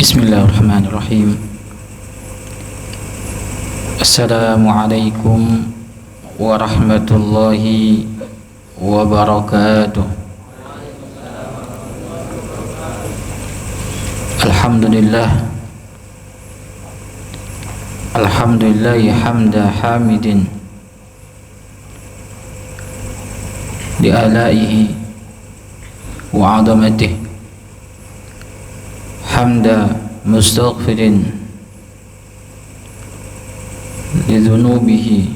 Bismillahirrahmanirrahim. Assalamualaikum warahmatullahi wabarakatuh. Alhamdulillahi hamda hamidin li alaihi wa azamatihi, hamda mustaghfirin li dhunubihi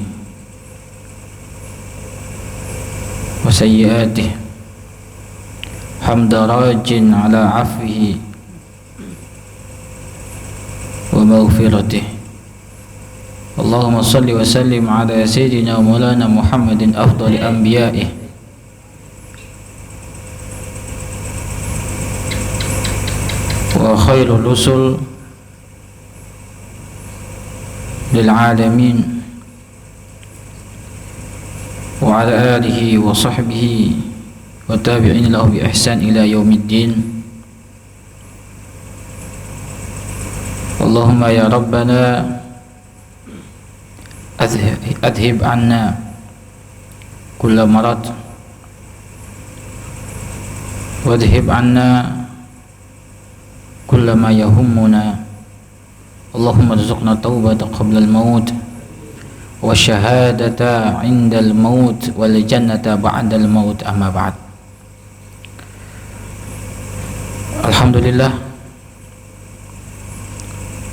wa sayyiatihi, hamda rajin ala afwihi wa maghfiratihi. Allahumma salli wa sallim ala sayyidina maulana Muhammadin afdali anbiya'ihi wa khairul rusul lil alamin wa ala alihi wa sahbihi wa tabi'in lahu bi ihsan ila yaumiddin. Allahumma ya rabbana adhib anna kulla marad wa adhib anna kulla ma yahummuna. Allahumma rzuqna taubata qabla al-maut wa syahadata 'inda al-maut wal jannata ba'da al-maut. Amma ba'd. Alhamdulillah,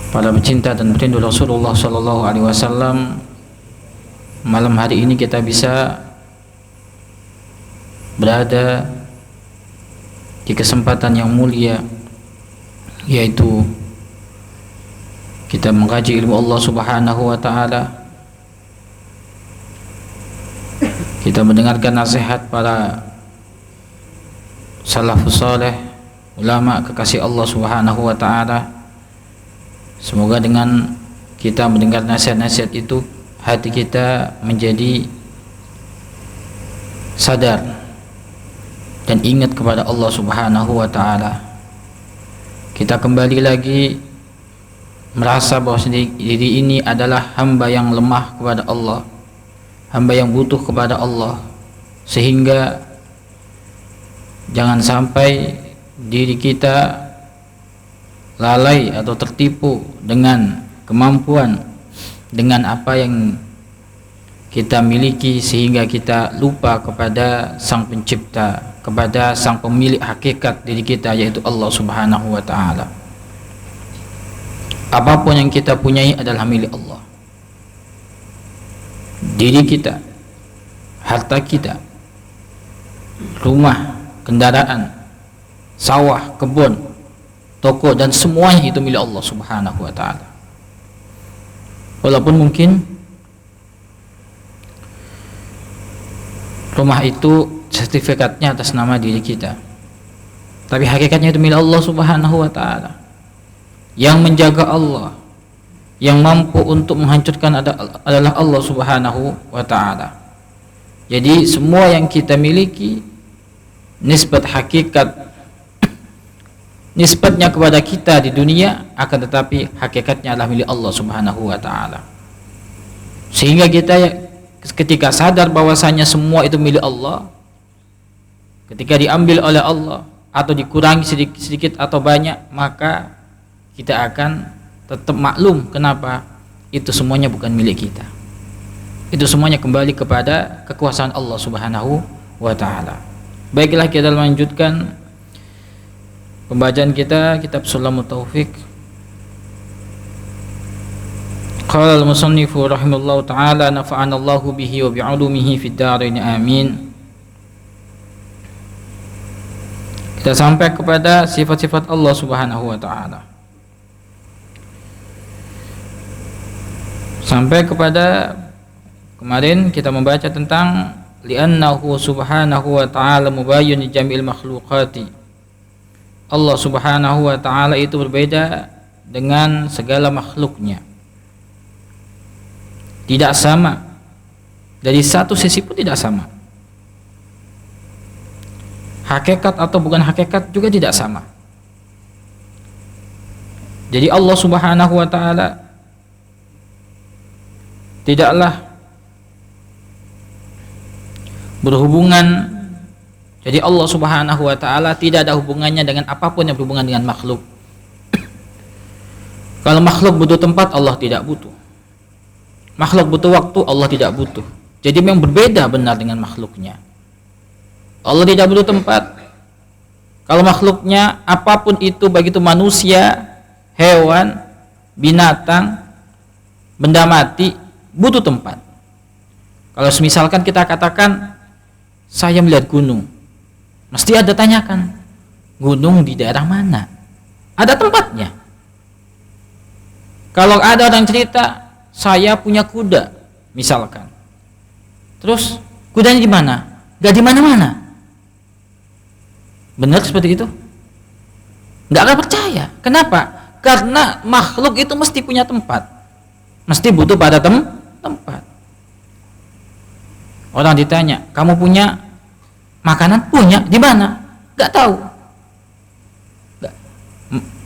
para pecinta dan perindu Rasulullah sallallahu alaihi wasallam, malam hari ini kita bisa berada di kesempatan yang mulia, yaitu kita mengkaji ilmu Allah Subhanahu wa taala. Kita mendengarkan nasihat para salafus saleh, ulama kekasih Allah Subhanahu wa taala. Semoga dengan kita mendengar nasihat-nasihat itu, hati kita menjadi sadar dan ingat kepada Allah Subhanahu wa taala. Kita kembali lagi merasa bahwa diri ini adalah hamba yang lemah kepada Allah, hamba yang butuh kepada Allah, sehingga jangan sampai diri kita lalai atau tertipu dengan kemampuan, dengan apa yang kita miliki, sehingga kita lupa kepada Sang Pencipta, kepada Sang Pemilik hakikat diri kita, yaitu Allah Subhanahu wa taala. Apapun yang kita punyai adalah milik Allah. Diri kita, harta kita, rumah, kendaraan, sawah, kebun, toko, dan semuanya itu milik Allah Subhanahu wa taala. Walaupun mungkin rumah itu sertifikatnya atas nama diri kita, tapi hakikatnya itu milik Allah Subhanahu wa taala. Yang menjaga Allah, yang mampu untuk menghancurkan adalah Allah Subhanahu wa taala. Jadi semua yang kita miliki, nisbat hakikat, nisbatnya kepada kita di dunia, akan tetapi hakikatnya adalah milik Allah Subhanahu wa taala. Sehingga kita ketika sadar bahwasanya semua itu milik Allah, ketika diambil oleh Allah atau dikurangi sedikit atau banyak, maka kita akan tetap maklum kenapa itu semuanya bukan milik kita. Itu semuanya kembali kepada kekuasaan Allah Subhanahu wa taala. Baiklah, kita lanjutkan pembacaan kita kitab Sulamut Taufiq. Qala al-musannifu rahimallahu ta'ala, nafa'ana Allahu bihi wa bi'ulumihi fid dharain amin. Kita sampai kepada sifat-sifat Allah Subhanahu wa ta'ala. Sampai kepada kemarin kita membaca tentang li'annahu subhanahu wa ta'ala mubayyun li jami'il makhluqati. Allah Subhanahu wa ta'ala itu berbeda dengan segala makhluknya, tidak sama, dari satu sisi pun tidak sama. Hakikat atau bukan hakikat juga tidak sama. Jadi Allah Subhanahu wa taala tidaklah berhubungan. Jadi Allah Subhanahu wa taala tidak ada hubungannya dengan apapun yang berhubungan dengan makhluk. Kalau makhluk butuh tempat, Allah tidak butuh. Makhluk butuh waktu, Allah tidak butuh. Jadi memang berbeda benar dengan makhluknya. Allah tidak butuh tempat. Kalau makhluknya apapun itu, baik itu manusia, hewan, binatang, benda mati, butuh tempat. Kalau misalkan kita katakan saya melihat gunung, mesti ada tanyakan, gunung di daerah mana? Ada tempatnya. Kalau ada orang cerita saya punya kuda, misalkan, terus kudanya di mana? Gak di mana-mana. Benar seperti itu? Gak akan percaya. Kenapa? Karena makhluk itu mesti punya tempat, mesti butuh pada tempat. Orang ditanya, kamu punya makanan? Punya. Di mana? Gak tahu.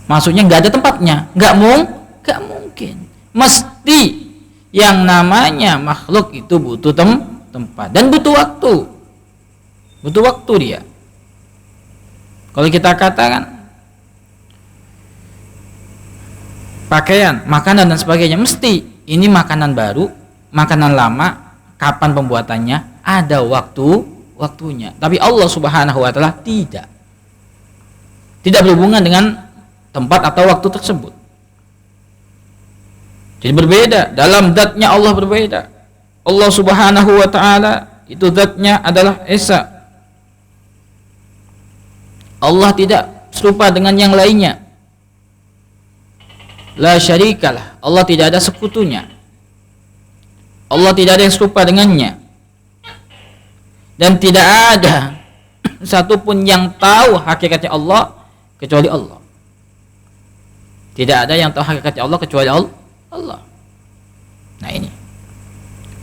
Maksudnya gak ada tempatnya. Gak mungkin. Mesti yang namanya makhluk itu butuh tempat dan butuh waktu. Butuh waktu dia. Kalau kita katakan pakaian, makanan dan sebagainya, mesti ini makanan baru, makanan lama, kapan pembuatannya, ada waktunya. Tapi Allah Subhanahu wa taala tidak berhubungan dengan tempat atau waktu tersebut. Jadi berbeda, dalam zatnya Allah berbeda. Allah Subhanahu wa taala itu zatnya adalah Esa. Allah tidak serupa dengan yang lainnya. La syarikalah, Allah tidak ada sekutunya. Allah tidak ada yang serupa dengannya. Dan tidak ada satupun yang tahu hakikatnya Allah kecuali Allah. Tidak ada yang tahu hakikatnya Allah kecuali Allah. Nah ini.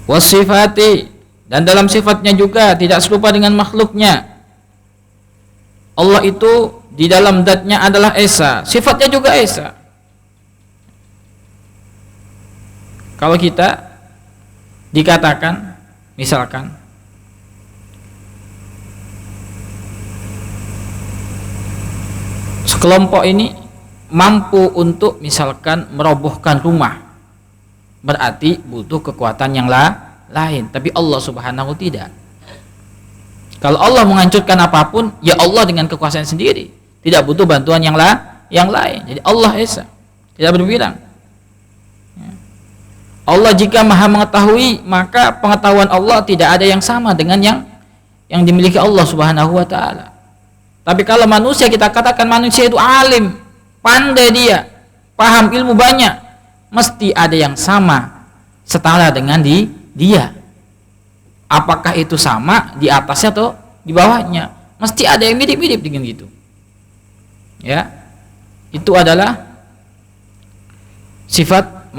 Wasifati, dan dalam sifatnya juga tidak serupa dengan makhluknya. Allah itu di dalam zatnya adalah Esa, sifatnya juga Esa. Kalau kita dikatakan misalkan sekelompok ini mampu untuk misalkan merobohkan rumah, berarti butuh kekuatan yang lain. Tapi Allah Subhanahu tidak. Kalau Allah menghancurkan apapun, ya Allah dengan kekuasaan sendiri, tidak butuh bantuan yang lain. Jadi Allah Esa, tidak berbilang. Allah jika maha mengetahui, maka pengetahuan Allah tidak ada yang sama dengan yang dimiliki Allah Subhanahu wa taala. Tapi kalau manusia, kita katakan manusia itu alim, pandai dia, paham ilmu banyak, mesti ada yang sama, setara dengan dia. Apakah itu sama di atasnya atau di bawahnya? Mesti ada yang mirip-mirip dengan gitu. Ya, itu adalah sifat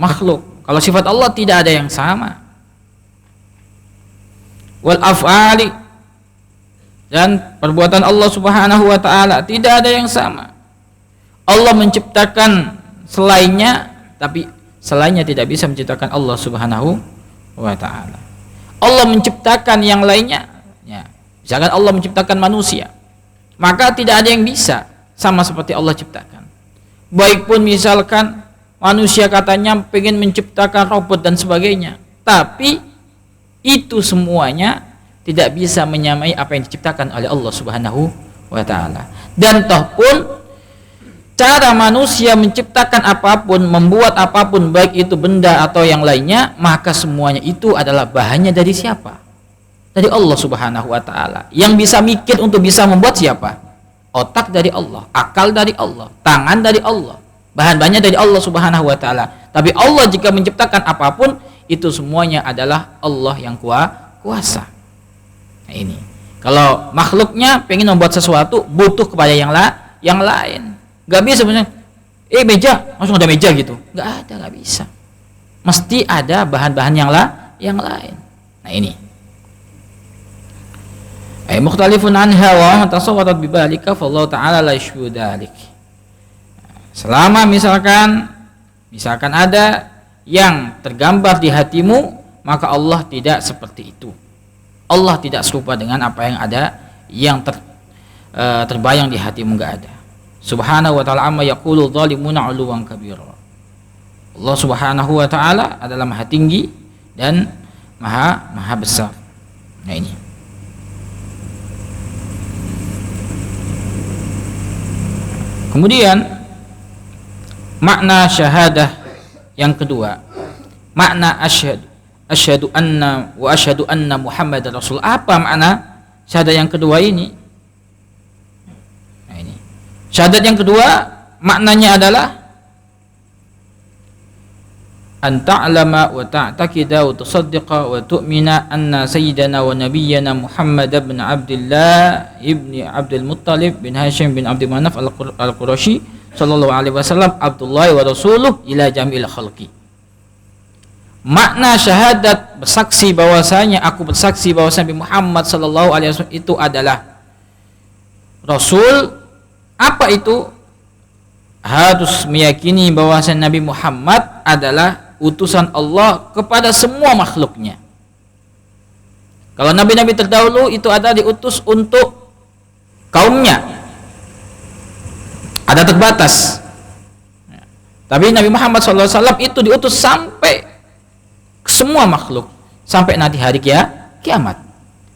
makhluk. Kalau sifat Allah tidak ada yang sama. Wal af'ali, dan perbuatan Allah Subhanahu wa taala tidak ada yang sama. Allah menciptakan selainnya, tapi selainnya tidak bisa menciptakan Allah Subhanahu wa taala. Allah menciptakan yang lainnya, ya. Misalkan Allah menciptakan manusia, maka tidak ada yang bisa sama seperti Allah ciptakan. Baik pun misalkan manusia katanya pengen menciptakan robot dan sebagainya, tapi itu semuanya tidak bisa menyamai apa yang diciptakan oleh Allah Subhanahu wa taala. Dan toh pun cara manusia menciptakan apapun, membuat apapun, baik itu benda atau yang lainnya, maka semuanya itu adalah bahannya dari siapa? Dari Allah Subhanahu wa taala. Yang bisa mikir untuk bisa membuat siapa? Otak dari Allah, akal dari Allah, tangan dari Allah, bahan-bahannya dari Allah Subhanahu wa taala. Tapi Allah jika menciptakan apapun, itu semuanya adalah Allah yang kuasa. Nah ini. Kalau makhluknya pengen membuat sesuatu, butuh kepada yang lain. Gak bisa sebenarnya, meja, langsung ada meja gitu. Gak ada, gak bisa. Mesti ada bahan-bahan yang lain. Nah ini. Mukhtalifun anha wa tasawwarat bibalika fallahu ta'ala la yashbu dzalik. Selama misalkan ada yang tergambar di hatimu, maka Allah tidak seperti itu. Allah tidak serupa dengan apa yang ada, yang terbayang di hatimu, enggak ada. Subhanahu wa ta'ala amma yaqulu zalimuna 'uluwan kabira. Allah Subhanahu wa ta'ala adalah maha tinggi dan maha besar. Nah ini. Kemudian makna syahadah yang kedua, makna asyhadu anna Muhammadar Rasul. Apa makna syahadat yang kedua ini? Nah ini. Syahadat yang kedua maknanya adalah an ta'lama wa ta'taqida wa tusaddiqa wa tu'mina anna sayyidana wa nabiyyana Muhammad ibn Abdullah ibn Abdul Muttalib bin Hashim bin Abdul Manaf al-Qurashi sallallahu alaihi wasallam Abdullah wa rasuluh ila jamil khalqi. Makna syahadat bersaksi bahwasanya aku bersaksi bahwasanya Nabi Muhammad sallallahu alaihi wasallam itu adalah rasul. Apa itu? Harus meyakini bahwasanya Nabi Muhammad adalah utusan Allah kepada semua makhluknya. Kalau nabi-nabi terdahulu itu ada diutus untuk kaumnya, ada terbatas. Tapi Nabi Muhammad SAW itu diutus sampai ke semua makhluk, sampai nanti hari kiamat.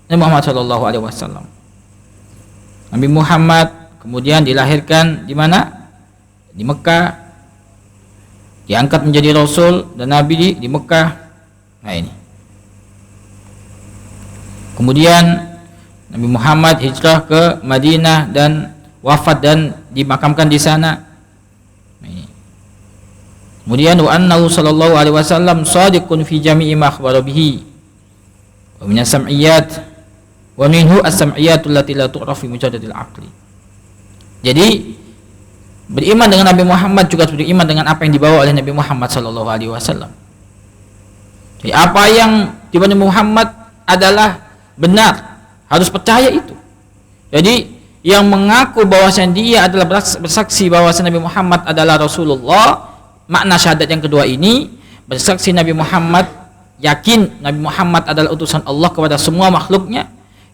Nabi Muhammad SAW. Nabi Muhammad kemudian dilahirkan di mana? Di Mekah. Diangkat menjadi rasul dan nabi di Mekah. Nah ini. Kemudian Nabi Muhammad hijrah ke Madinah dan wafat dan dimakamkan di sana. Nah ini. Kemudian wa annahu sallallahu alaihi wasallam shadiqun fi jami'i ma akhbara bihi wa min as-sam'iyat wa minhu as-sam'iyatu allati la tu'raf fi mujaddatil aqli. Jadi beriman dengan Nabi Muhammad juga beriman dengan apa yang dibawa oleh Nabi Muhammad sallallahu alaihi wasallam. Jadi apa yang dibawa Nabi Muhammad adalah benar, harus percaya itu. Jadi yang mengaku bahwasanya dia adalah bersaksi bahwasanya Nabi Muhammad adalah Rasulullah, makna syahadat yang kedua ini bersaksi Nabi Muhammad, yakin Nabi Muhammad adalah utusan Allah kepada semua makhluknya,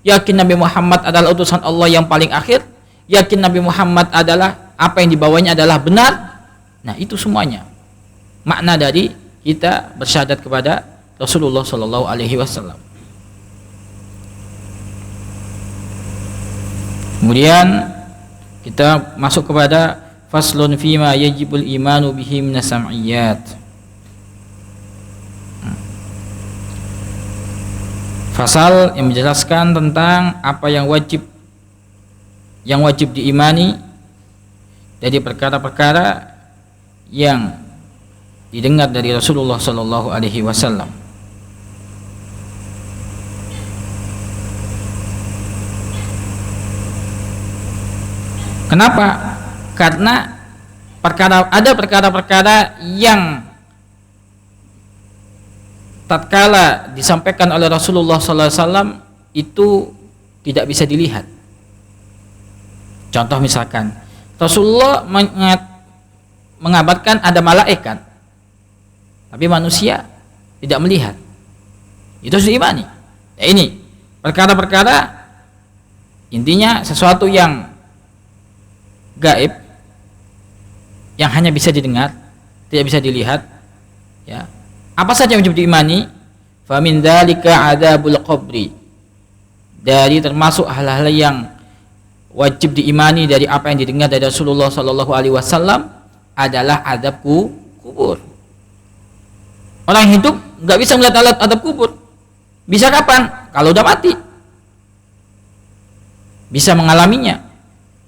yakin Nabi Muhammad adalah utusan Allah yang paling akhir, yakin Nabi Muhammad adalah apa yang dibawanya adalah benar. Nah itu semuanya makna dari kita bersyahadat kepada Rasulullah Sallallahu Alaihi Wasallam. Kemudian kita masuk kepada faslun fima yajibul imanu bihi minas sam'iyat. Fasal yang menjelaskan tentang apa yang wajib diimani dari perkara-perkara yang didengar dari Rasulullah Sallallahu Alaihi Wasallam. Kenapa? Karena ada perkara-perkara yang tatkala disampaikan oleh Rasulullah Sallallahu Alaihi Wasallam itu tidak bisa dilihat. Contoh misalkan Rasulullah mengabarkan ada malaikat, tapi manusia tidak melihat. Itu harus diimani. Ya, ini perkara-perkara intinya sesuatu yang gaib, yang hanya bisa didengar, tidak bisa dilihat. Ya, apa saja yang wajib diimani? Fa min dzalika adzabul qabri. Dari termasuk hal-hal yang wajib diimani dari apa yang didengar dari Rasulullah Sallallahu Alaihi Wasallam adalah adab kubur. Orang hidup nggak bisa melihat adab kubur. Bisa kapan? Kalau udah mati. Bisa mengalaminya.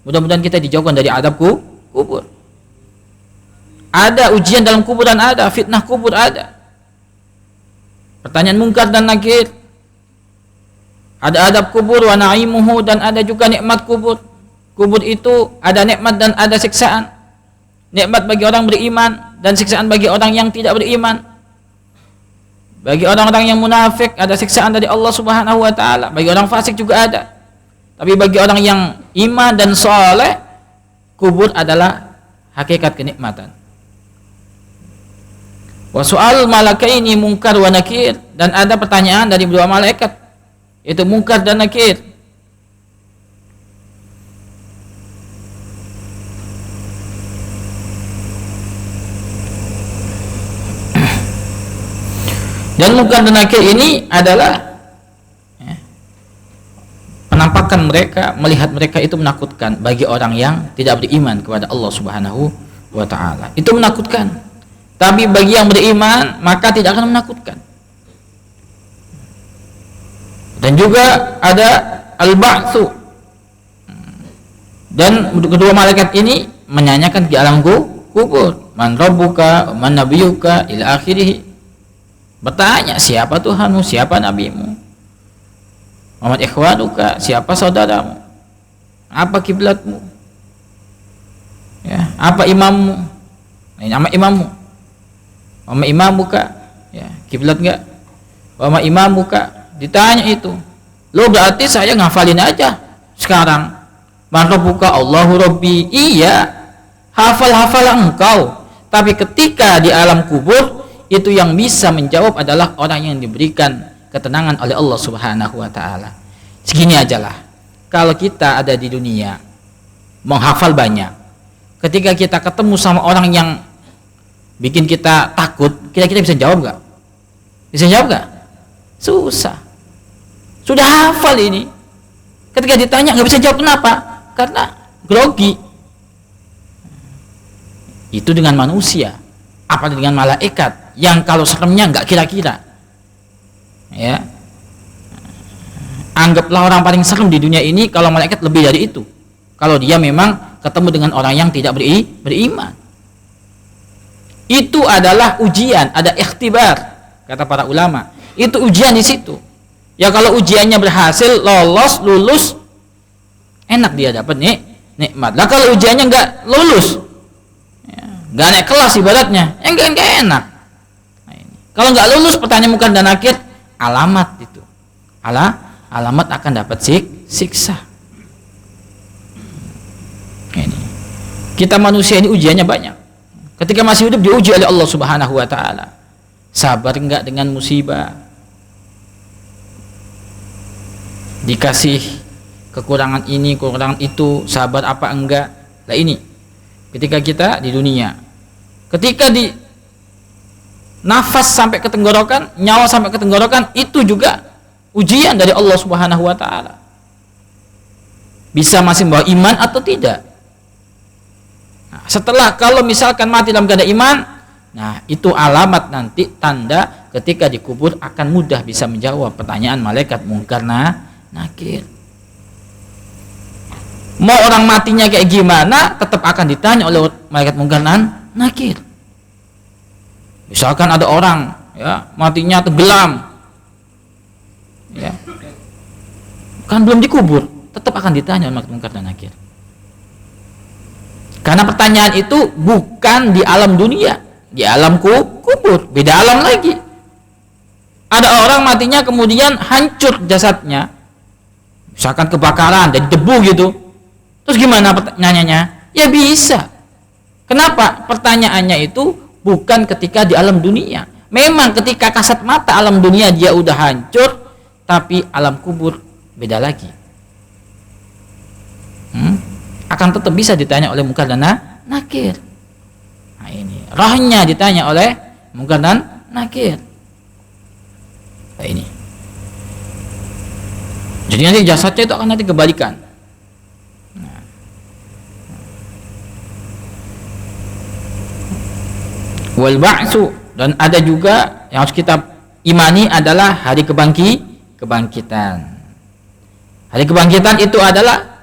Mudah-mudahan kita dijauhkan dari adab kubur. Ada ujian dalam kuburan, ada fitnah kubur, ada pertanyaan mungkar dan nakir. Ada adab kubur wa na'imuhu, dan ada juga nikmat kubur. Kubur itu ada nikmat dan ada siksaan. Nikmat bagi orang beriman dan siksaan bagi orang yang tidak beriman. Bagi orang-orang yang munafik ada siksaan dari Allah Subhanahu wa taala. Bagi orang fasik juga ada. Tapi bagi orang yang iman dan saleh, kubur adalah hakikat kenikmatan. Wa soal malakaini munkar wa nakir, dan ada pertanyaan dari dua malaikat, yaitu munkar dan nakir. Dan munkar dan nakir ini adalah penampakan mereka, melihat mereka itu menakutkan bagi orang yang tidak beriman kepada Allah Subhanahu wa taala. Itu menakutkan. Tapi bagi yang beriman maka tidak akan menakutkan. Dan juga ada al-ba'tsu. Dan kedua malaikat ini menanyakan di alam kubur, man rabbuka, man nabiyuka ila akhirih. Bertanya, siapa Tuhanmu, siapa nabimu, Muhammad ikhwanuka, siapa saudaramu, apa kiblatmu, ya, apa imammu, nama imammu, wama imamuka, ya, kiblat enggak, wama imamuka, ditanya itu. Lo berarti saya ngafalin aja sekarang, man rabbuka, Allahu rabbi, iya, hafal engkau, tapi ketika di alam kubur itu yang bisa menjawab adalah orang yang diberikan ketenangan oleh Allah Subhanahu wa taala. Segini ajalah. Kalau kita ada di dunia menghafal banyak, ketika kita ketemu sama orang yang bikin kita takut, kira-kira bisa jawab gak? Bisa jawab gak? Susah. Sudah hafal ini, ketika ditanya gak bisa jawab. Kenapa? Karena grogi. Itu dengan manusia, apa dengan malaikat yang kalau seremnya nggak kira-kira, ya, anggaplah orang paling serem di dunia ini kalau malaikat lebih dari itu, kalau dia memang ketemu dengan orang yang tidak beriman. Itu adalah ujian, ada ikhtibar kata para ulama, itu ujian di situ. Ya kalau ujiannya berhasil, lulus, enak dia dapat nikmat. Lah kalau ujiannya nggak lulus, nggak naik kelas ibaratnya, enggak enak. Nah, ini. Kalau nggak lulus pertanyaan munkar dan nakir, alamat itu, alamat akan dapat siksa. Ini. Kita manusia ini ujiannya banyak. Ketika masih hidup diuji oleh Allah Subhanahu wa taala. Sabar enggak dengan musibah? Dikasih kekurangan ini, kekurangan itu, sabar apa enggak? Lah ini. Ketika kita di dunia, ketika di nafas sampai ke tenggorokan, nyawa sampai ke tenggorokan, itu juga ujian dari Allah Subhanahu wa taala. Bisa masih membawa iman atau tidak. Nah, setelah kalau misalkan mati dalam keadaan iman, nah itu alamat nanti, tanda ketika dikubur akan mudah bisa menjawab pertanyaan malaikat munkar nakir. Mau orang matinya kayak gimana, tetap akan ditanya oleh malaikat munkar nakir. Misalkan ada orang, ya, matinya tenggelam, ya, kan belum dikubur, tetap akan ditanya oleh malaikat munkar dan nakir. Karena pertanyaan itu bukan di alam dunia, di alam kubur, beda alam lagi. Ada orang matinya kemudian hancur jasadnya, misalkan kebakaran dan debu gitu. Terus gimana pertanyaannya? Ya bisa. Kenapa? Pertanyaannya itu bukan ketika di alam dunia. Memang ketika kasat mata alam dunia dia udah hancur, tapi alam kubur beda lagi. Akan tetap bisa ditanya oleh munkar dan nakir. Nah ini, rohnya ditanya oleh munkar dan nakir. Nah ini. Jadi nanti jasadnya itu akan nanti kebalikan. Wal ba'su, dan ada juga yang harus kita imani adalah hari kebangkitan. Hari kebangkitan itu adalah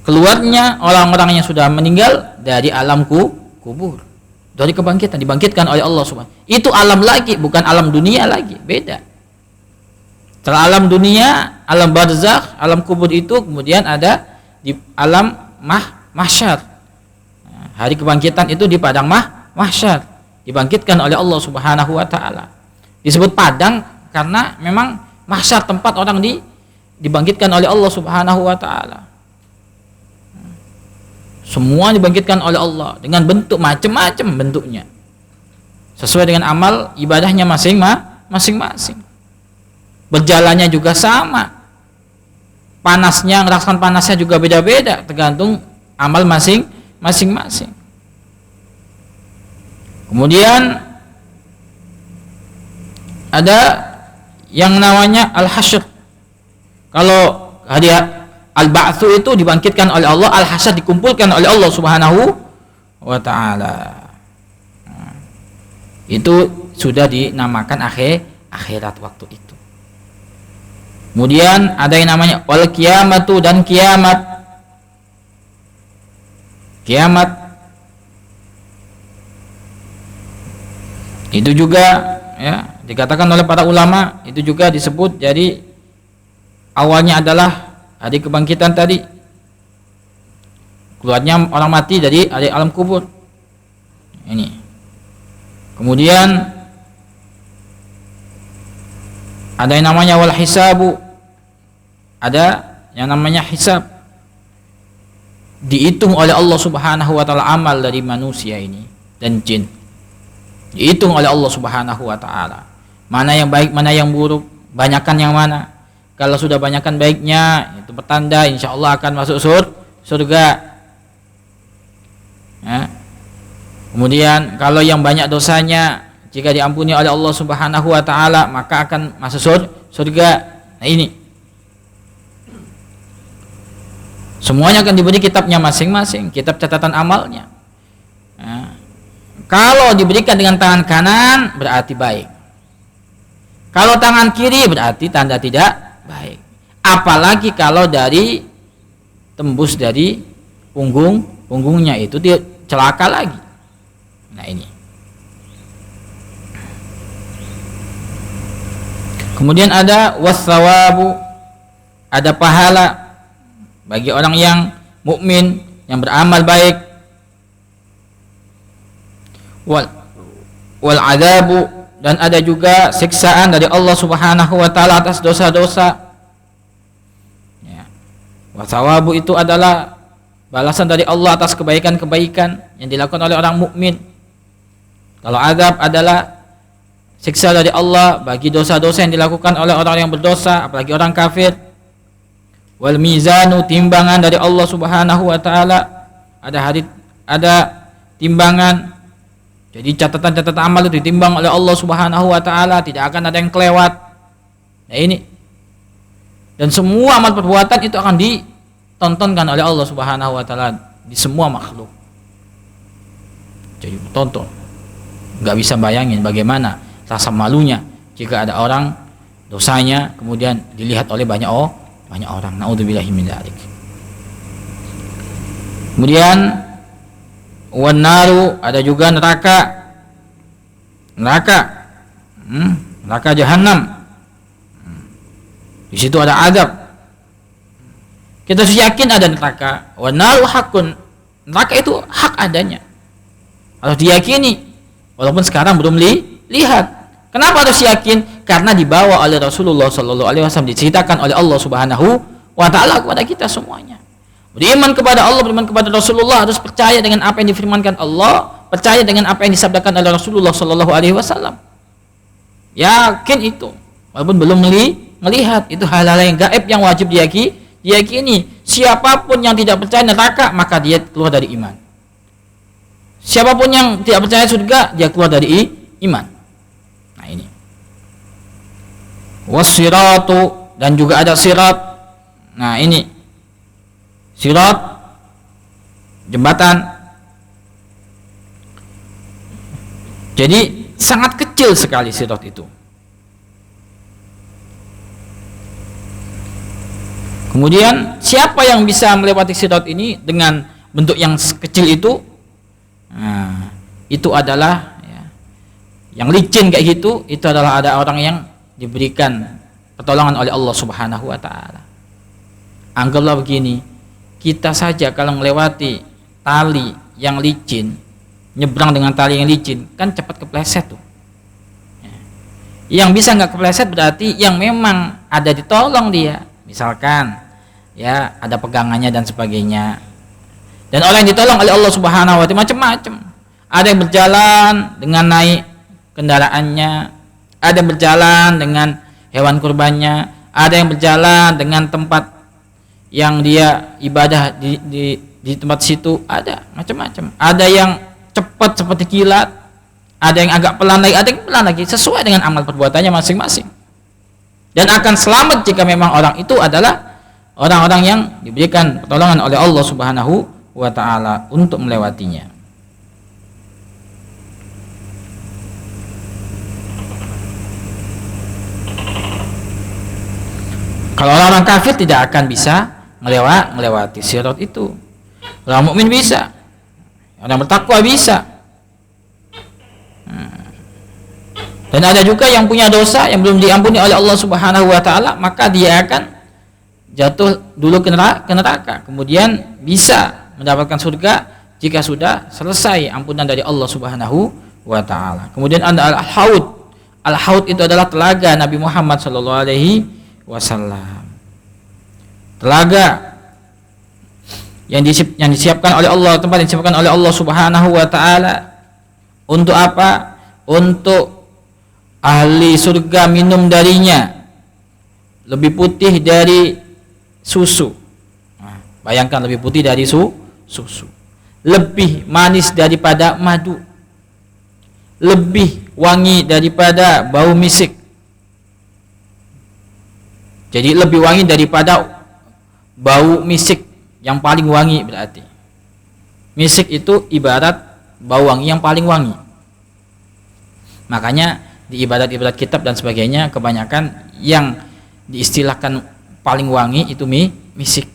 keluarnya orang-orang yang sudah meninggal dari alam kubur, dari kebangkitan, dibangkitkan oleh Allah Subhanahu. Itu alam lagi, bukan alam dunia lagi, beda. Setelah alam dunia, alam barzakh, alam kubur itu kemudian ada di alam mahsyar. Hari kebangkitan itu di padang mahsyar, dibangkitkan oleh Allah Subhanahu wa taala. Disebut padang karena memang mahsyar tempat orang dibangkitkan oleh Allah Subhanahu wa taala. Semua dibangkitkan oleh Allah dengan bentuk macam-macam bentuknya. Sesuai dengan amal ibadahnya masing-masing. Berjalannya juga sama. Panasnya, ngerasakan panasnya juga beda-beda tergantung amal masing-masing. Kemudian ada yang namanya al-hasyr. Kalau hadiah al-ba'tsu itu dibangkitkan oleh Allah, al-hasyr dikumpulkan oleh Allah Subhanahu wa taala. Itu sudah dinamakan akhirat waktu itu. Kemudian ada yang namanya wal qiyamatu dan kiamat. Kiamat itu juga ya dikatakan oleh para ulama, itu juga disebut jadi awalnya adalah hari kebangkitan tadi, keluarnya orang mati dari alam kubur ini. Kemudian ada yang namanya wal hisabu, ada yang namanya hisab, dihitung oleh Allah Subhanahu wa taala amal dari manusia ini dan jin, dihitung oleh Allah Subhanahu wa taala mana yang baik mana yang buruk, banyakan yang mana. Kalau sudah banyakan baiknya itu pertanda insya Allah akan masuk surga ya. Kemudian kalau yang banyak dosanya, jika diampuni oleh Allah Subhanahu wa taala maka akan masuk surga. Nah ini semuanya akan diberi kitabnya masing-masing, kitab catatan amalnya. Nah, kalau diberikan dengan tangan kanan berarti baik, kalau tangan kiri berarti tanda tidak baik. Apalagi kalau dari tembus dari punggungnya itu dia celaka lagi. Nah ini. Kemudian ada wassawabu, ada pahala bagi orang yang mukmin yang beramal baik. Wal adabu, dan ada juga siksaan dari Allah Subhanahu wa taala atas dosa-dosa. Ya. Wassawabu itu adalah balasan dari Allah atas kebaikan-kebaikan yang dilakukan oleh orang mukmin. Kalau azab adalah siksa dari Allah bagi dosa-dosa yang dilakukan oleh orang yang berdosa, apalagi orang kafir. Wal mizanu, timbangan dari Allah Subhanahu wa taala, ada timbangan. Jadi catatan-catatan amal itu ditimbang oleh Allah Subhanahu wa taala, tidak akan ada yang kelewat. Nah ini. Dan semua amal perbuatan itu akan ditontonkan oleh Allah Subhanahu wa taala di semua makhluk. Jadi tonton. Enggak bisa bayangin bagaimana rasa malunya jika ada orang dosanya kemudian dilihat oleh banyak orang. Naudzubillahi min dzalik. Kemudian wan naru, ada juga neraka jahanam. Di situ ada azab. Kita harus yakin ada neraka. Wan naru hakun, neraka itu hak adanya, harus diyakini walaupun sekarang belum lihat. Kenapa harus yakin? Karena dibawa oleh Rasulullah sallallahu alaihi wasallam, diceritakan oleh Allah Subhanahu wa taala kepada kita semuanya. Beriman kepada Allah, beriman kepada Rasulullah, harus percaya dengan apa yang difirmankan Allah, percaya dengan apa yang disabdakan oleh Rasulullah sallallahu alaihi wasallam. Yakin itu walaupun belum melihat. Itu hal-hal yang gaib yang wajib diyakini. Siapapun yang tidak percaya neraka maka dia keluar dari iman. Siapapun yang tidak percaya surga dia keluar dari iman. Nah ini. Wassiratu, dan juga ada sirat. Nah ini sirat, jembatan. Jadi sangat kecil sekali sirat itu. Kemudian siapa yang bisa melewati sirat ini dengan bentuk yang kecil itu? Nah, itu adalah ya, yang licin kayak gitu, itu adalah ada orang yang diberikan pertolongan oleh Allah Subhanahu wa taala. Anggaplah begini, kita saja kalau melewati tali yang licin, nyebrang dengan tali yang licin, kan cepat kepleset tuh. Ya. Yang bisa nggak kepleset berarti yang memang ada ditolong dia, misalkan ya ada pegangannya dan sebagainya. Dan orang yang ditolong oleh Allah Subhanahu wa taala macam-macam. Ada yang berjalan dengan naik kendaraannya, ada yang berjalan dengan hewan kurbannya, ada yang berjalan dengan tempat yang dia ibadah di tempat situ, ada macam-macam. Ada yang cepat seperti kilat, ada yang agak pelan lagi, ada yang pelan lagi, sesuai dengan amal perbuatannya masing-masing. Dan akan selamat jika memang orang itu adalah orang-orang yang diberikan pertolongan oleh Allah Subhanahu wa ta'ala untuk melewatinya. Kalau orang kafir tidak akan bisa melewati sirat itu. Orang mukmin bisa, orang bertakwa bisa. Dan ada juga yang punya dosa yang belum diampuni oleh Allah Subhanahu wa taala, maka dia akan jatuh dulu ke neraka, kemudian bisa mendapatkan surga jika sudah selesai ampunan dari Allah Subhanahu wa taala. Kemudian ada al-haud. Al-haud itu adalah telaga Nabi Muhammad sallallahu alaihi wasallam. Telaga yang disiapkan oleh Allah, tempat yang disiapkan oleh Allah Subhanahu wa taala untuk apa? Untuk ahli surga minum darinya. Lebih putih dari susu. Nah, bayangkan lebih putih dari susu. Lebih manis daripada madu. Lebih wangi daripada bau misik. Jadi lebih wangi daripada bau misik yang paling wangi berarti. Misik itu ibarat bau wangi yang paling wangi. Makanya di ibadat-ibadat kitab dan sebagainya kebanyakan yang diistilahkan paling wangi itu misik.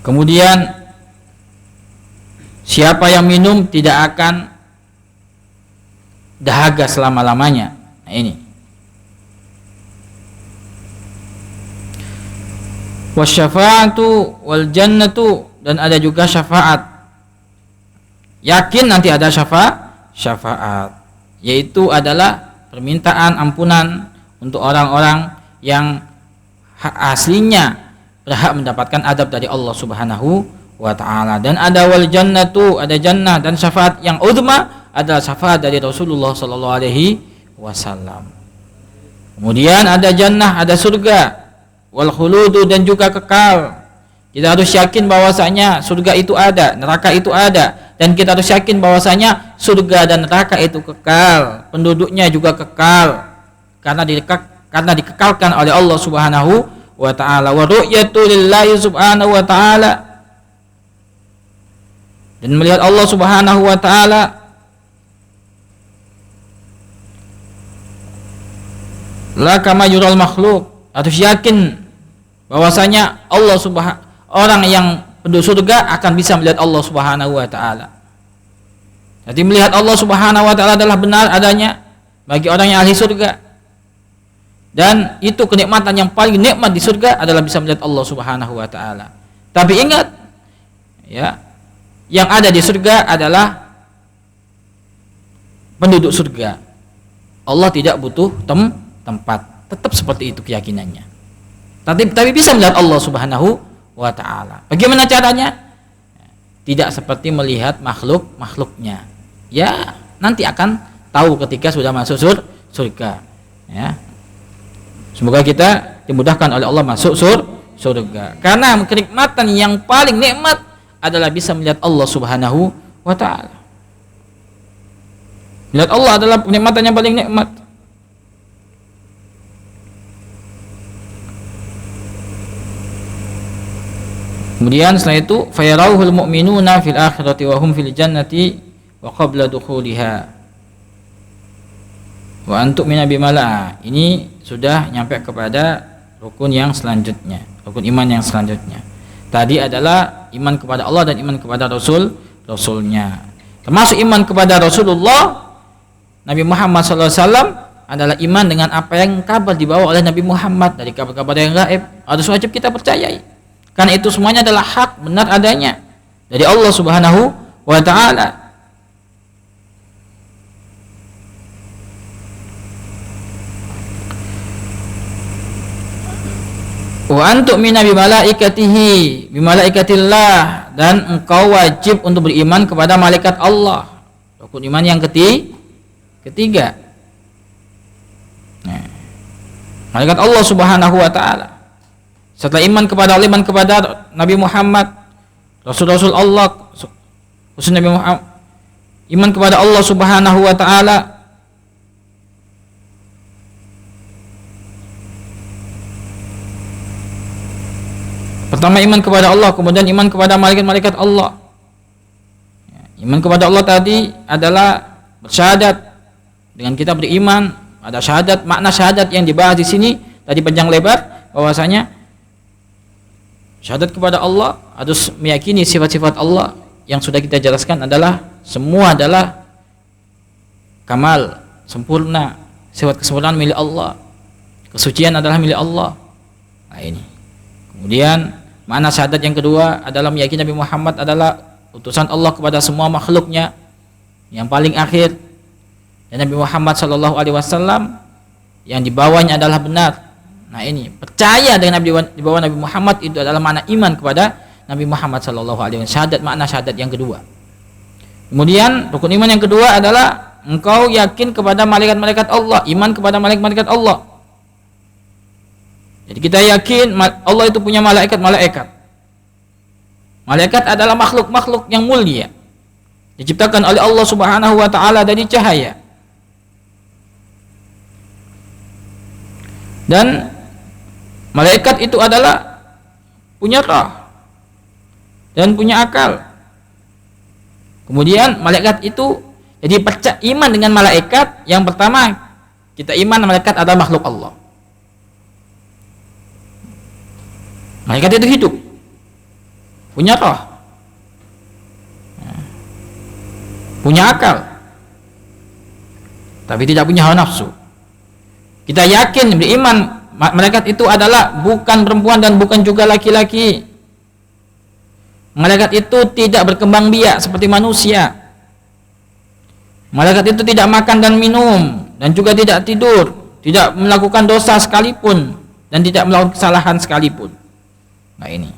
Kemudian siapa yang minum tidak akan dahaga selama-lamanya. Nah ini. Wasyafa'atu wal jannatu, dan ada juga syafaat. Yakin nanti ada syafaat, yaitu adalah permintaan ampunan untuk orang-orang yang aslinya berhak mendapatkan adab dari Allah Subhanahu wa ta'ala. Dan ada wal jannatu, ada jannah, dan syafaat yang uzma adalah syafaat dari Rasulullah sallallahu alaihi wasallam. Kemudian ada jannah, ada surga, wal khuludu, dan juga kekal. Kita harus yakin bahwasanya surga itu ada, neraka itu ada, dan kita harus yakin bahwasanya surga dan neraka itu kekal, penduduknya juga kekal karena dikekalkan oleh Allah Subhanahu wa ta'ala. Wa ru'yatu lillahi subhanahu wa ta'ala, dan melihat Allah Subhanahu wa ta'ala la kama yural makhluk. Harus yakin bahwasanya orang yang penduduk surga akan bisa melihat Allah Subhanahu wa ta'ala. Jadi melihat Allah Subhanahu wa ta'ala adalah benar adanya bagi orang yang ahli surga. Dan itu kenikmatan yang paling nikmat di surga adalah bisa melihat Allah Subhanahu wa ta'ala. Tapi ingat, ya, yang ada di surga adalah penduduk surga. Allah tidak butuh tempat. Tetap seperti itu keyakinannya. Tapi bisa melihat Allah Subhanahu wa ta'ala. Bagaimana caranya? Tidak seperti melihat makhluknya. Ya, nanti akan tahu ketika sudah masuk surga. Ya. Semoga kita dimudahkan oleh Allah masuk surga. Karena kenikmatan yang paling nikmat adalah bisa melihat Allah Subhanahu wa ta'ala. Melihat Allah adalah kenikmatan yang paling nikmat. Kemudian setelah itu fayarauhul mu'minuna fil akhirati wa hum fil jannati wa qabla dukhuliha wa antum min bimala. Ini sudah nyampe kepada rukun yang selanjutnya, rukun iman yang selanjutnya. Tadi adalah iman kepada Allah dan iman kepada Rasulnya. Termasuk iman kepada Rasulullah Nabi Muhammad SAW adalah iman dengan apa yang kabar dibawa oleh Nabi Muhammad dari kabar-kabar yang gaib. Harus wajib kita percayai. Karena itu semuanya adalah hak, benar adanya dari Allah Subhanahu wa ta'ala. Wa antu mina bi malaikatihi, bi malaikatillah, dan engkau wajib untuk beriman kepada malaikat Allah. Rukun iman yang ketiga. Nah, malaikat Allah Subhanahu wa taala. Setelah iman kepada Nabi Muhammad, Rasul-Rasul Allah, khusus Nabi Muhammad, iman kepada Allah Subhanahu wa taala, pertama iman kepada Allah, kemudian iman kepada malaikat-malaikat Allah. Iman kepada Allah tadi adalah bersyahadat. Dengan kita beriman, ada syahadat, makna syahadat yang dibahas di sini tadi panjang lebar, bahwasanya syahadat kepada Allah harus meyakini sifat-sifat Allah yang sudah kita jelaskan adalah semua adalah kamal, sempurna, sifat kesempurnaan milik Allah, kesucian adalah milik Allah. Nah ini. Kemudian makna syahadat yang kedua adalah meyakini Nabi Muhammad adalah utusan Allah kepada semua makhluknya yang paling akhir, dan Nabi Muhammad SAW yang dibawanya adalah benar. Nah ini, percaya dengan di bawah Nabi Muhammad itu adalah makna iman kepada Nabi Muhammad SAW. Syahadat, makna syahadat yang kedua. Kemudian rukun iman yang kedua adalah engkau yakin kepada malaikat-malaikat Allah, iman kepada malaikat-malaikat Allah. Jadi kita yakin Allah itu punya malaikat-malaikat. Malaikat adalah makhluk-makhluk yang mulia, diciptakan oleh Allah Subhanahu wa taala dari cahaya. Dan malaikat itu adalah punya roh dan punya akal. Kemudian malaikat itu, jadi iman dengan malaikat, yang pertama kita iman malaikat adalah makhluk Allah. Malaikat itu hidup, punya roh, punya akal, tapi tidak punya hawa nafsu. Kita yakin, beriman, malaikat itu adalah bukan perempuan dan bukan juga laki-laki. Malaikat itu tidak berkembang biak seperti manusia. Malaikat itu tidak makan dan minum, dan juga tidak tidur, tidak melakukan dosa sekalipun, dan tidak melakukan kesalahan sekalipun. Nah ini,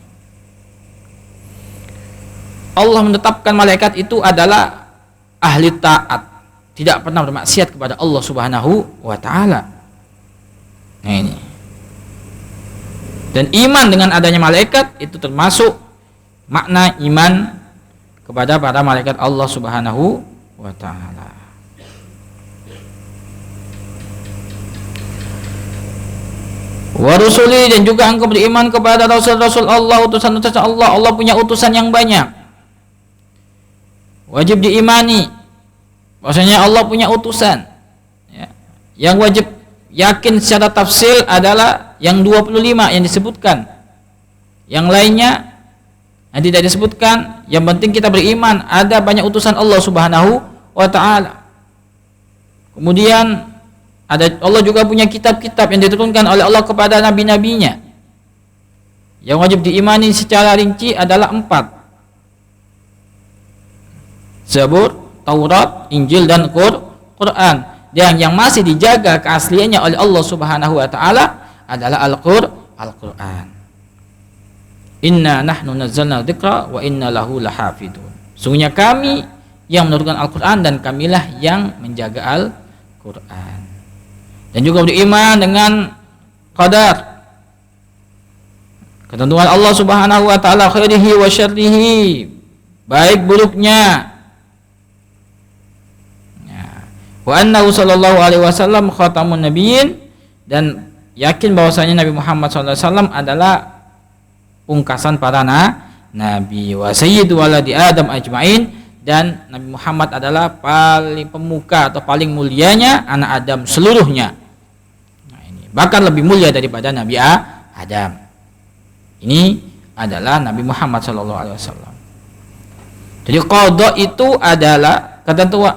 Allah menetapkan malaikat itu adalah ahli taat, tidak pernah bermaksiat kepada Allah Subhanahu wa taala. Nah ini. Dan iman dengan adanya malaikat itu termasuk makna iman kepada para malaikat Allah Subhanahu wa taala. Wa rusuli, dan juga engkau beriman kepada rasul-rasul Allah, utusan-utusan Allah. Allah punya utusan yang banyak. Wajib diimani bahwasanya Allah punya utusan, ya. Yang wajib yakin secara tafsil adalah yang 25 yang disebutkan. Yang lainnya yang tidak disebutkan. Yang penting kita beriman ada banyak utusan Allah Subhanahu wa taala. Kemudian Allah juga punya kitab-kitab yang diturunkan oleh Allah kepada nabi-nabinya. Yang wajib diimani secara rinci adalah 4: Zabur, Taurat, Injil, dan Quran. Dan yang masih dijaga keasliannya oleh Allah Subhanahu wa taala adalah Al-Quran. Inna nahnu nazzalna dzikra wa inna lahu lahafidun. Sungguhnya kami yang menurunkan Al-Quran dan kamilah yang menjaga Al-Quran. Dan juga beriman dengan qadar, ketentuan Allah Subhanahu wa taala, khairihi wa syarrihi, baik buruknya. Wa annahu sallallahu alaihi wasallam khatamun nabiyyin, dan yakin bahwasanya Nabi Muhammad sallallahu alaihi wasallam adalah pungkasan para nabi, wa sayyidu waladi Adam ajmain, dan Nabi Muhammad adalah paling pemuka atau paling mulianya anak Adam seluruhnya. Nah ini bahkan lebih mulia daripada Nabi Adam. Ini adalah Nabi Muhammad sallallahu alaihi wasallam. Jadi qada itu adalah ketentuan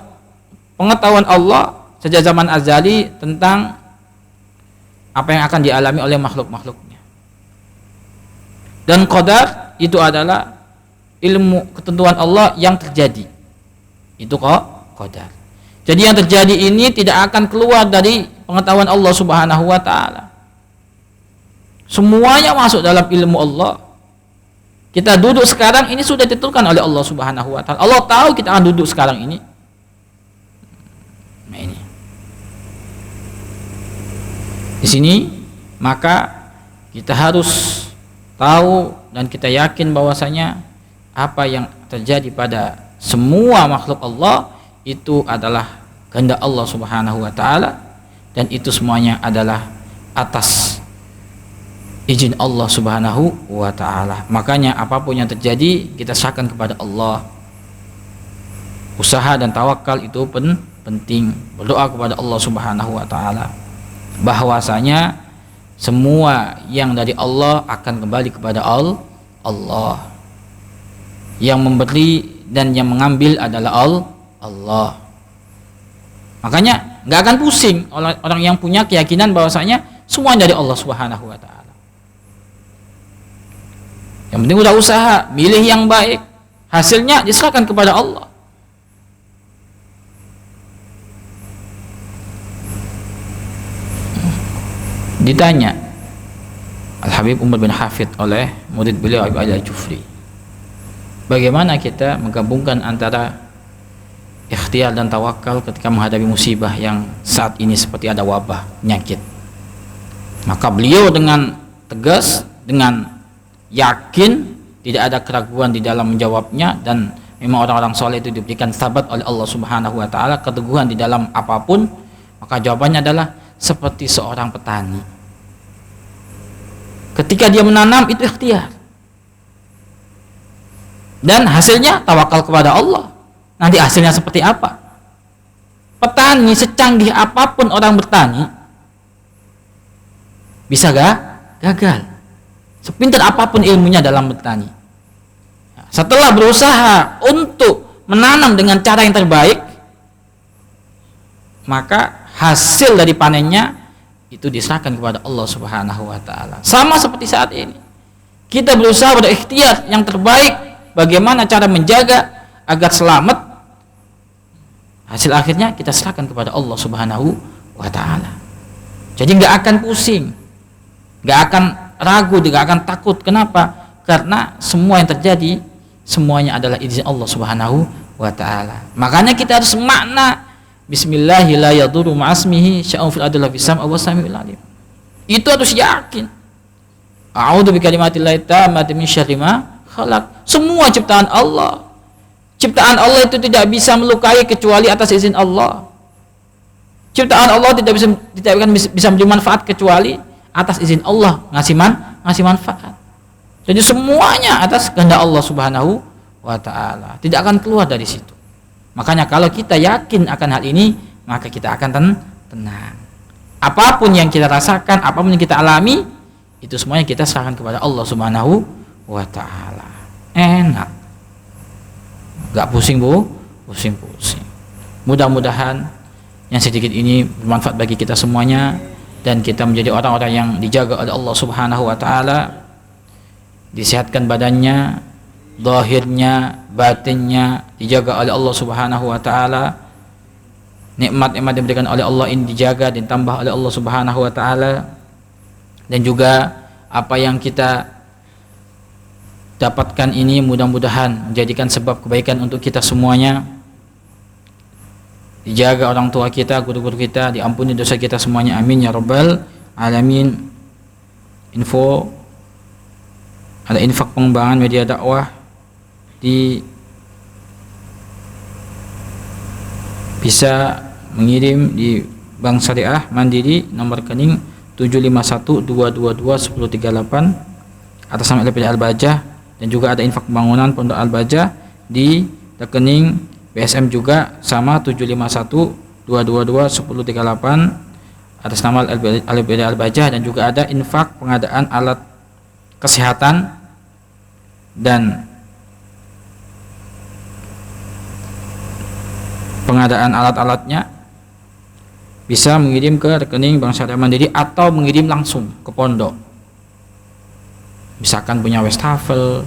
pengetahuan Allah sejak zaman azali tentang apa yang akan dialami oleh makhluk-makhluknya. Dan qadar itu adalah ilmu ketentuan Allah yang terjadi. Itu kok qadar. Jadi yang terjadi ini tidak akan keluar dari pengetahuan Allah Subhanahu wa taala. Semuanya masuk dalam ilmu Allah. Kita duduk sekarang ini sudah ditentukan oleh Allah Subhanahu wa taala. Allah tahu kita akan duduk sekarang ini. Nah ini. Di sini maka kita harus tahu dan kita yakin bahwasanya apa yang terjadi pada semua makhluk Allah itu adalah kehendak Allah Subhanahu wa taala, dan itu semuanya adalah atas izin Allah Subhanahu wa taala. Makanya apapun yang terjadi kita serahkan kepada Allah. Usaha dan tawakal itu penting. Berdoa kepada Allah Subhanahu wa taala bahwasanya semua yang dari Allah akan kembali kepada Allah. Yang memberi dan yang mengambil adalah Allah. Makanya nggak akan pusing orang yang punya keyakinan bahwasanya semua dari Allah Subhanahu wa taala. Yang penting udah usaha, milih yang baik, hasilnya diserahkan kepada Allah. Ditanya Al-Habib Umar bin Hafid oleh murid beliau Habib Ali Al-Jufri, bagaimana kita menggabungkan antara ikhtiar dan tawakal ketika menghadapi musibah yang saat ini seperti ada wabah, penyakit? Maka beliau dengan tegas, dengan yakin, tidak ada keraguan di dalam menjawabnya, dan memang orang-orang soleh itu diberikan sabat oleh Allah Subhanahu wa taala, keteguhan di dalam apapun. Maka jawabannya adalah seperti seorang petani. Ketika dia menanam itu ikhtiar, dan hasilnya tawakal kepada Allah. Nanti hasilnya seperti apa? Petani secanggih apapun orang bertani bisa gagal. Sepintar apapun ilmunya dalam bertani, setelah berusaha untuk menanam dengan cara yang terbaik, maka hasil dari panennya itu diserahkan kepada Allah Subhanahu wa taala. Sama seperti saat ini, kita berusaha berikhtiar yang terbaik, bagaimana cara menjaga agar selamat, hasil akhirnya kita serahkan kepada Allah Subhanahu wa taala. Jadi nggak akan pusing, nggak akan ragu, tidak akan takut. Kenapa? Karena semua yang terjadi semuanya adalah izin Allah Subhanahu wa taala. Makanya kita harus makna bismillahirrahmanirrahim, ma'asmihi sya'un fil adla bisam aw samiul alim. Itu harus yakin. A'udzu bikalimatillahi tammati min syarri ma khalaq. Semua ciptaan Allah. Ciptaan Allah itu tidak bisa melukai kecuali atas izin Allah. Ciptaan Allah tidak bisa memberi manfaat kecuali atas izin Allah ngasih manfaat. Jadi semuanya atas kehendak Allah Subhanahu wa taala. Tidak akan keluar dari situ. Makanya kalau kita yakin akan hal ini, maka kita akan tenang. Apapun yang kita rasakan, apapun yang kita alami, itu semuanya kita serahkan kepada Allah Subhanahu wa taala. Enak. Gak pusing, Bu. Pusing-pusing. Mudah-mudahan yang sedikit ini bermanfaat bagi kita semuanya, dan kita menjadi orang-orang yang dijaga oleh Allah Subhanahu wa taala, disehatkan badannya, zahirnya, batinnya dijaga oleh Allah Subhanahu wa taala. Nikmat-nikmat yang diberikan oleh Allah ini dijaga dan ditambah oleh Allah Subhanahu wa taala, dan juga apa yang kita dapatkan ini mudah-mudahan menjadikan sebab kebaikan untuk kita semuanya. Dijaga orang tua kita, guru-guru kita, diampuni dosa kita semuanya, amin ya rabbal alamin. Info ada infak pengembangan media dakwah di bisa mengirim di Bank Syariah Mandiri nomor rekening 751222138 atas nama LPD Al-Bajah, dan juga ada infak pembangunan Pondok Al-Bajah di rekening BSM juga sama 751222138 atas nama LPD Al-Bajah, dan juga ada infak pengadaan alat kesehatan dan pengadaan alat-alatnya bisa mengirim ke rekening Bank Syariah Mandiri atau mengirim langsung ke pondok. Misalkan punya wastafel,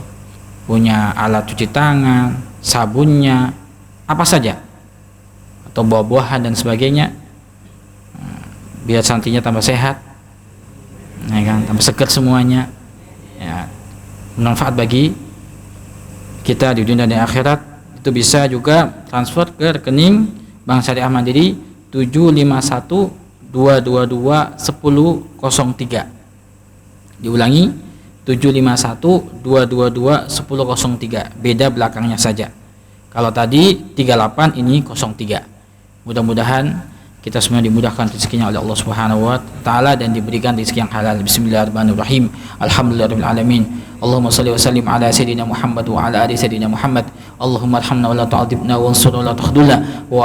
punya alat cuci tangan, sabunnya, apa saja, atau buah-buahan dan sebagainya, biar santrinya tambah sehat. ya kan, tambah seger semuanya, ya, bermanfaat bagi kita di dunia dan akhirat. Itu bisa juga transfer ke rekening Bank Syariah Mandiri 751-222-1003. Diulangi, 751-222-1003, beda belakangnya saja. Kalau tadi 38, ini 03. Mudah-mudahan kita semua dimudahkan rezekinya oleh Allah Subhanahu wa taala dan diberikan rezeki yang halal. Bismillahirrahmanirrahim. Alhamdulillahirabbil alamin. Allahumma shalli wa sallim ala sayidina Muhammad wa ala ali sayidina Muhammad. Allahumma arhamna wa la tu'adzibna wa ansurna wa la takhdhulna wa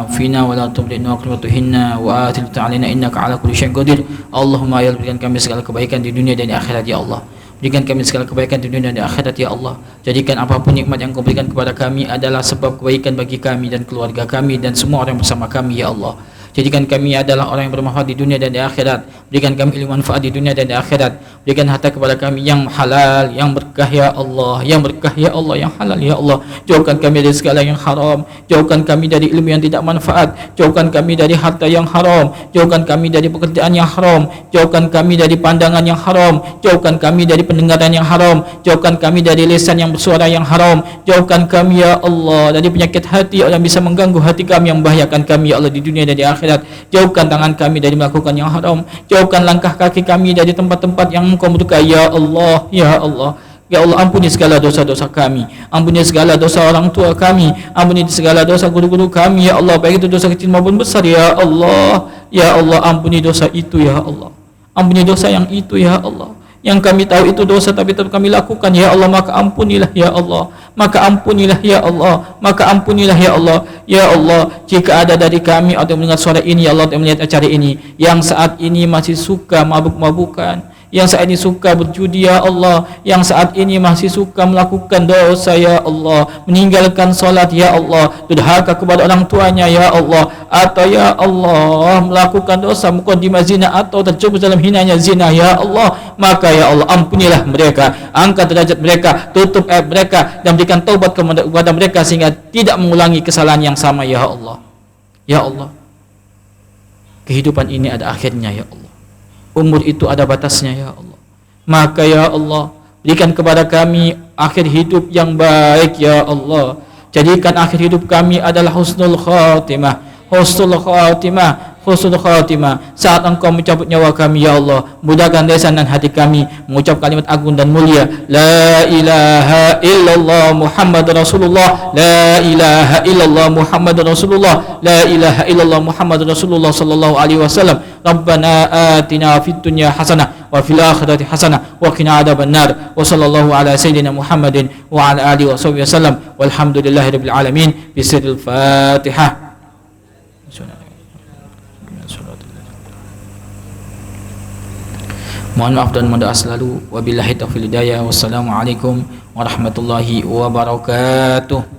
afina wa la tubdina wa qurratuhinna wa atil ta'alina innaka ala kulli syai'in qadir. Allahumma ya berikan kami segala kebaikan di dunia dan di akhirat ya Allah. Berikan kami segala kebaikan di dunia dan di akhirat ya Allah. Jadikan apapun nikmat yang Kau berikan kepada kami adalah sebab kebaikan bagi kami dan keluarga kami dan semua orang bersama kami ya Allah. Jadikan kami adalah orang yang bermanfaat di dunia dan di akhirat. Berikan kami ilmu manfaat di dunia dan di akhirat. Berikan harta kepada kami yang halal, yang berkah ya Allah, yang berkah ya Allah, yang halal ya Allah. Jauhkan kami dari segala yang haram. Jauhkan kami dari ilmu yang tidak manfaat. Jauhkan kami dari harta yang haram. Jauhkan kami dari pekerjaan yang haram. Jauhkan kami dari pandangan yang haram. Jauhkan kami dari pendengaran yang haram. Jauhkan kami dari lisan yang bersuara yang haram. Jauhkan kami ya Allah dari penyakit hati yang bisa mengganggu hati kami, yang membahayakan kami ya Allah di dunia dan di akhirat. Jauhkan tangan kami dari melakukan yang haram. Jauhkan langkah kaki kami dari tempat-tempat yang Engkau murka ya Allah, ya Allah. Ya Allah, ampuni segala dosa-dosa kami, ampuni segala dosa orang tua kami, ampuni segala dosa guru-guru kami ya Allah, baik itu dosa kecil maupun besar ya Allah. Ya Allah, ampuni dosa itu ya Allah, ampuni dosa yang itu ya Allah, yang kami tahu itu dosa tapi tetap kami lakukan ya Allah. Maka ampunilah ya Allah, maka ampunilah ya Allah, maka ampunilah ya Allah. Ya Allah, jika ada dari kami atau mendengar suara ini ya Allah, atau melihat acara ini yang saat ini masih suka mabuk-mabukan, yang saat ini suka berjudi ya Allah, yang saat ini masih suka melakukan dosa ya Allah, meninggalkan salat ya Allah, durhaka kepada orang tuanya ya Allah, atau ya Allah melakukan dosa muqaddimah zina atau terjerumus dalam hinanya zina ya Allah, maka ya Allah ampunilah mereka, angkat derajat mereka, tutup aib mereka dan berikan taubat kepada mereka sehingga tidak mengulangi kesalahan yang sama ya Allah. Ya Allah, kehidupan ini ada akhirnya ya Allah, umur itu ada batasnya ya Allah, maka ya Allah berikan kepada kami akhir hidup yang baik ya Allah. Jadikan akhir hidup kami adalah husnul khatimah, husnul khatimah, husnul khatimah. Saat Engkau mencabut nyawa kami ya Allah, mudahkan lisan dan hati kami mengucap kalimat agung dan mulia, la ilaha illallah Muhammad Rasulullah, la ilaha illallah Muhammad Rasulullah, la ilaha illallah Muhammad Rasulullah sallallahu alaihi wasallam. Rabbana atina fid dunya hasanah wa fil akhirati hasanah wa qina adzabannar. Wa sallallahu ala sayyidina Muhammadin wa ala alihi washabbihi wasallam. Walhamdulillahirabbil alamin. Bisirril Fatihah. Mohon maaf dan mohon doa selalu. Wabillahi taufiq hidayah. Wassalamualaikum warahmatullahi wabarakatuh.